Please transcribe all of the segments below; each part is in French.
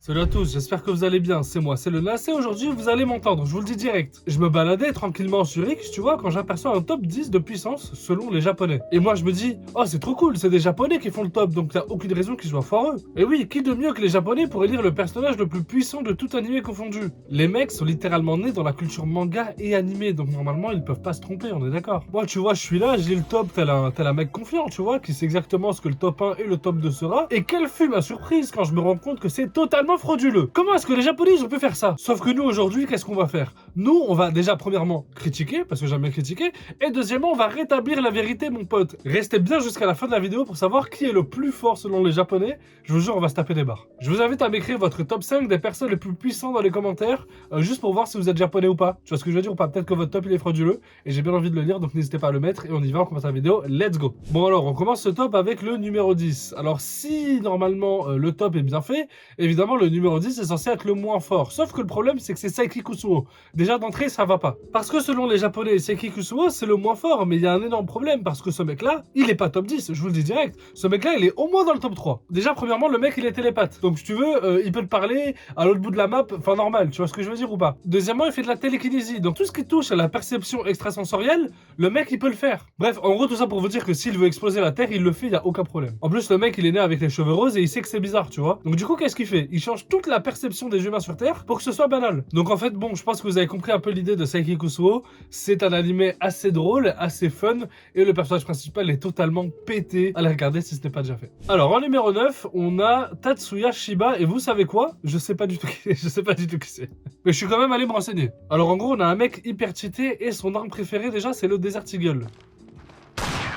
Salut à tous, j'espère que vous allez bien, c'est moi, c'est le Nas et aujourd'hui vous allez m'entendre, je vous le dis direct. Je me baladais tranquillement sur X, tu vois, quand j'aperçois un top 10 de puissance selon les japonais. Et moi je me dis, oh c'est trop cool, c'est des japonais qui font le top, donc t'as aucune raison qu'ils soient foireux. Et oui, qui de mieux que les japonais pour élire le personnage le plus puissant de tout animé confondu? Les mecs sont littéralement nés dans la culture manga et animé, donc normalement ils peuvent pas se tromper, on est d'accord. Moi tu vois, je suis là, je lis le top tel un mec confiant, tu vois, qui sait exactement ce que le top 1 et le top 2 sera. Et quelle fut ma surprise quand je me rends compte que c'est totalement frauduleux. Comment est-ce que les japonais ils ont pu faire ça? Sauf que nous aujourd'hui, qu'est-ce qu'on va faire? Nous, on va déjà premièrement critiquer, parce que j'aime bien critiquer, et deuxièmement, on va rétablir la vérité, mon pote. Restez bien jusqu'à la fin de la vidéo pour savoir qui est le plus fort selon les japonais. Je vous jure, on va se taper des barres. Je vous invite à m'écrire votre top 5 des personnes les plus puissantes dans les commentaires, juste pour voir si vous êtes japonais ou pas. Tu vois ce que je veux dire ou pas? Peut-être que votre top il est frauduleux, et j'ai bien envie de le lire, donc n'hésitez pas à le mettre, et on y va, on commence la vidéo, let's go. Bon alors, on commence ce top avec le numéro 10. Alors si normalement le top est bien fait, évidemment le numéro 10 est censé être le moins fort. Sauf que le problème c'est que c'est Saiki Kusuo. Déjà d'entrée ça va pas. Parce que selon les japonais, Saiki Kusuo c'est le moins fort, mais il y a un énorme problème parce que ce mec là, il est pas top 10, je vous le dis direct. Ce mec là il est au moins dans le top 3. Déjà premièrement le mec il est télépathe. Donc si tu veux, il peut te parler à l'autre bout de la map, enfin normal, tu vois ce que je veux dire ou pas. Deuxièmement il fait de la télékinésie. Donc tout ce qui touche à la perception extrasensorielle, le mec il peut le faire. Bref, en gros tout ça pour vous dire que s'il veut exploser la terre, il le fait, il y a aucun problème. En plus le mec il est né avec les cheveux roses et il sait que c'est bizarre, tu vois. Donc du coup qu'est-ce qu'il fait? Il change toute la perception des humains sur Terre pour que ce soit banal. Donc en fait bon, je pense que vous avez compris un peu l'idée de Saiki Kusuo. C'est un animé assez drôle, assez fun et le personnage principal est totalement pété. Allez regarder si ce n'est pas déjà fait. Alors en numéro 9, on a Tatsuya Shiba et vous savez quoi? Je sais pas du tout qui c'est. Mais je suis quand même allé me renseigner. Alors en gros, on a un mec hyper cheaté et son arme préférée déjà c'est le Desert Eagle.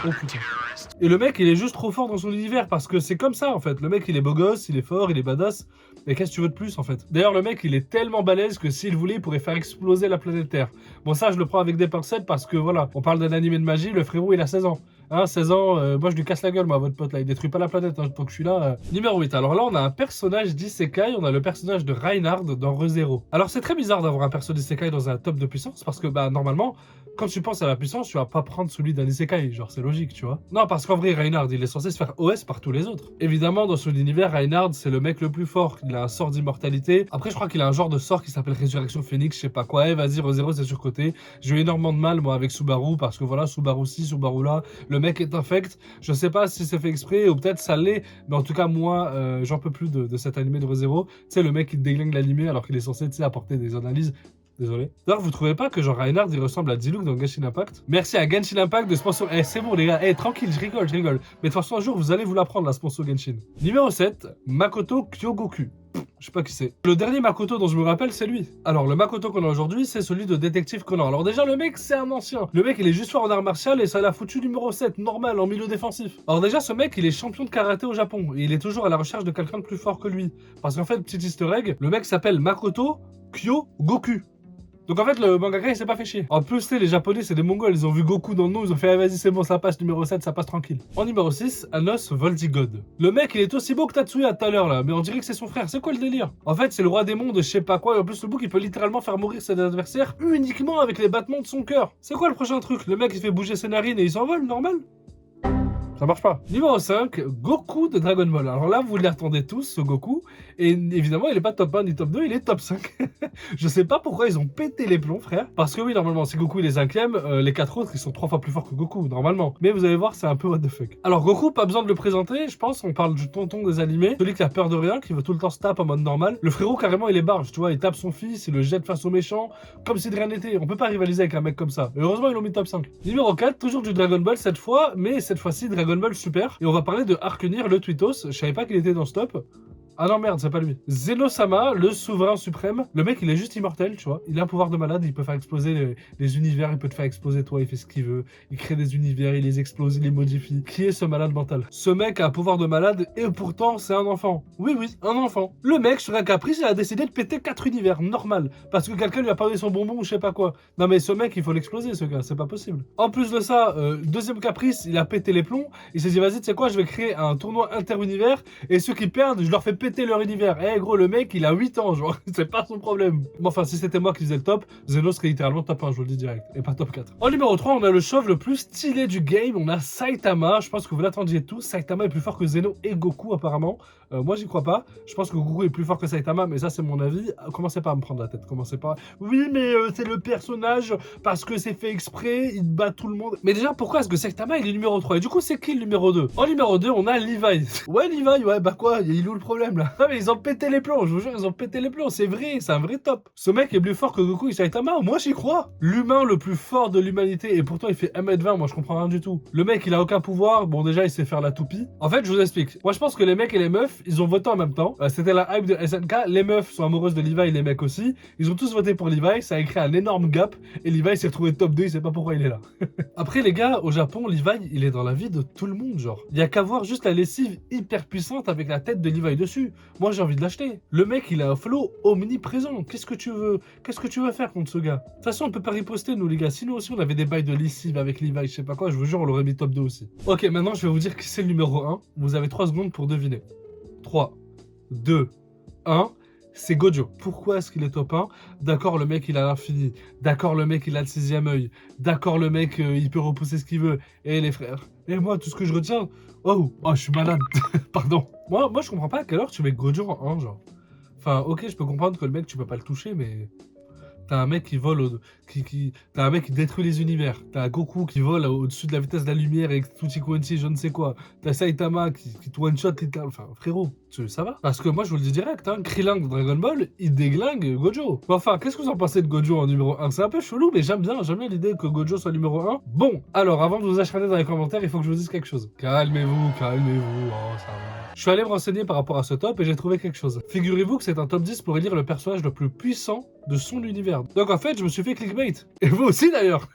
Oh putain. Et le mec il est juste trop fort dans son univers parce que c'est comme ça en fait. Le mec il est beau gosse, il est fort, il est badass. Mais qu'est-ce que tu veux de plus en fait? D'ailleurs le mec il est tellement balèze que s'il voulait il pourrait faire exploser la planète Terre. Bon ça je le prends avec des pincettes parce que voilà, on parle d'un animé de magie, le frérot il a 16 ans. Hein, 16 ans, moi je lui casse la gueule moi votre pote là, il détruit pas la planète hein, tant que je suis là. Numéro 8, alors là on a un personnage d'Isekai, on a le personnage de Reinhard dans ReZero. Alors c'est très bizarre d'avoir un perso d'Isekai dans un top de puissance parce que bah normalement, quand tu penses à la puissance, tu vas pas prendre celui d'un Isekai, genre c'est logique tu vois. Non parce qu'en vrai Reinhard il est censé se faire OS par tous les autres. Évidemment dans son univers Reinhard c'est le mec le plus fort, il a un sort d'immortalité. Après je crois qu'il a un genre de sort qui s'appelle Résurrection Phoenix, je sais pas quoi, vas-y ReZero c'est surcoté. J'ai eu énormément de mal moi avec Subaru parce que voilà Subaru ci, Subaru là, le mec est infect. Je sais pas si c'est fait exprès ou peut-être ça l'est, mais en tout cas moi j'en peux plus de cet animé de ReZero. Tu sais le mec qui déglingue l'animé alors qu'il est censé apporter des analyses. Désolé. D'ailleurs, vous trouvez pas que genre Reinhard il ressemble à Diluc dans Genshin Impact? Merci à Genshin Impact de sponsor. Eh, c'est bon les gars, eh, tranquille, je rigole. Mais de toute façon, un jour vous allez vous l'apprendre la sponsor Genshin. Numéro 7, Makoto Kyogoku. Je sais pas qui c'est. Le dernier Makoto dont je me rappelle, c'est lui. Alors, le Makoto qu'on a aujourd'hui, c'est celui de Détective Conan. Alors, déjà, le mec, c'est un ancien. Le mec, il est juste fort en art martial et ça l'a foutu numéro 7, normal, en milieu défensif. Alors, déjà, ce mec, il est champion de karaté au Japon. Et il est toujours à la recherche de quelqu'un de plus fort que lui. Parce qu'en fait, petit easter egg, le mec s'appelle Makoto Kyogoku. Donc en fait le mangaka il s'est pas fait chier. En plus les japonais c'est des mongols, ils ont vu Goku dans le nom, ils ont fait ah, vas-y c'est bon ça passe numéro 7, ça passe tranquille. En numéro 6, Anos Voltigod. Le mec il est aussi beau que Tatsuya tout à l'heure là, mais on dirait que c'est son frère, c'est quoi le délire? En fait c'est le roi des mondes, je sais pas quoi, et en plus le bouc il peut littéralement faire mourir ses adversaires uniquement avec les battements de son cœur. C'est quoi le prochain truc? Le mec il fait bouger ses narines et il s'envole, normal? Ça marche pas. Numéro 5, Goku de Dragon Ball. Alors là, vous l'attendez tous, ce Goku. Et évidemment, il est pas top 1 ni top 2, il est top 5. Je sais pas pourquoi ils ont pété les plombs, frère. Parce que oui, normalement, si Goku il est 5ème, les 4 autres, ils sont 3 fois plus forts que Goku, normalement. Mais vous allez voir, c'est un peu what the fuck. Alors Goku, pas besoin de le présenter, je pense, on parle du tonton des animés. Celui qui a peur de rien, qui veut tout le temps se taper en mode normal. Le frérot, carrément, il est barge, tu vois, il tape son fils, il le jette face aux méchants, comme si de rien n'était. On peut pas rivaliser avec un mec comme ça. Et heureusement, ils l'ont mis top 5. Numéro 4, toujours du Dragon Ball cette fois, mais cette fois-ci, Dragon Ball Super. Et on va parler de Arkenir le Twittos. Je savais pas qu'il était dans ce top. Ah non merde, c'est pas lui. Zeno-sama, le souverain suprême. Le mec il est juste immortel, tu vois. Il a un pouvoir de malade, il peut faire exploser les univers, il peut te faire exploser toi, il fait ce qu'il veut. Il crée des univers, il les explose, il les modifie. Qui est ce malade mental? Ce mec a un pouvoir de malade et pourtant c'est un enfant. Oui, un enfant. Le mec sur un caprice, il a décidé de péter 4 univers, normal. Parce que quelqu'un lui a pas donné son bonbon ou je sais pas quoi. Non mais ce mec il faut l'exploser ce gars, c'est pas possible. En plus de ça, deuxième caprice, il a pété les plombs. Il s'est dit vas-y tu sais quoi, je vais créer un tournoi inter-univers et ceux qui perdent, je leur fais péter pété leur univers. Eh gros, le mec, il a 8 ans, genre, c'est pas son problème. Bon, enfin, si c'était moi qui faisais le top, Zeno serait littéralement top 1, je vous le dis direct, et pas top 4. En numéro 3, on a le chauve le plus stylé du game, on a Saitama. Je pense que vous l'attendiez tous. Saitama est plus fort que Zeno et Goku, apparemment. Moi, j'y crois pas. Je pense que Goku est plus fort que Saitama, mais ça, c'est mon avis. Commencez pas à me prendre la tête. Commencez pas. Oui, mais c'est le personnage, parce que c'est fait exprès, il bat tout le monde. Mais déjà, pourquoi est-ce que Saitama il est numéro 3? Et du coup, c'est qui le numéro 2? En numéro 2, on a Levi. Ouais, Levi, ouais, bah quoi, il est où le problème là? Non, mais ils ont pété les plombs, je vous jure, ils ont pété les plombs, c'est vrai, c'est un vrai top. Ce mec est plus fort que Goku et Saitama, moi j'y crois. L'humain le plus fort de l'humanité, et pourtant il fait 1m20, moi je comprends rien du tout. Le mec, il a aucun pouvoir, bon, déjà, il sait faire la toupie. En fait, je vous explique. Moi, je pense que les mecs et les meufs, ils ont voté en même temps. C'était la hype de SNK, les meufs sont amoureuses de Levi, les mecs aussi. Ils ont tous voté pour Levi, ça a créé un énorme gap, et Levi s'est retrouvé top 2, il sait pas pourquoi il est là. Après, les gars, au Japon, Levi, il est dans la vie de tout le monde, genre. Il y a qu'à voir juste la lessive hyper puissante avec la tête de Levi dessus. Moi, j'ai envie de l'acheter. Le mec, il a un flow omniprésent. Qu'est-ce que tu veux? Qu'est-ce que tu veux faire contre ce gars? De toute façon, on peut pas riposter, nous, les gars. Sinon aussi, on avait des bails de lessive avec Levi, je sais pas quoi. Je vous jure, on l'aurait mis top 2 aussi. Ok, maintenant, je vais vous dire qui c'est le numéro 1. Vous avez 3 secondes pour deviner. 3, 2, 1. C'est Gojo. Pourquoi est-ce qu'il est top 1? D'accord, le mec, il a l'infini. D'accord, le mec, il a le 6ème œil. D'accord, le mec, il peut repousser ce qu'il veut. Et les frères. Et moi, tout ce que je retiens... Oh, je suis malade. Pardon. Moi, je comprends pas à quelle heure tu mets Gojo en 1, genre. Enfin, ok, je peux comprendre que le mec, tu peux pas le toucher, mais... T'as un mec qui vole, t'as un mec qui détruit les univers. T'as Goku qui vole au-dessus de la vitesse de la lumière avec Tutti Quanti, je ne sais quoi. T'as Saitama qui te one-shot littéralement. Enfin, frérot, ça va? Parce que moi, je vous le dis direct, hein, Krillin de Dragon Ball, il déglingue Gojo. Mais enfin, qu'est-ce que vous en pensez de Gojo en numéro 1? C'est un peu chelou, mais j'aime bien l'idée que Gojo soit numéro 1. Bon, alors, avant de vous acharner dans les commentaires, il faut que je vous dise quelque chose. Calmez-vous, oh, ça va. Je suis allé me renseigner par rapport à ce top et j'ai trouvé quelque chose. Figurez-vous que c'est un top 10 pour élire le personnage le plus puissant de son univers. Donc en fait, je me suis fait clickbait. Et vous aussi d'ailleurs.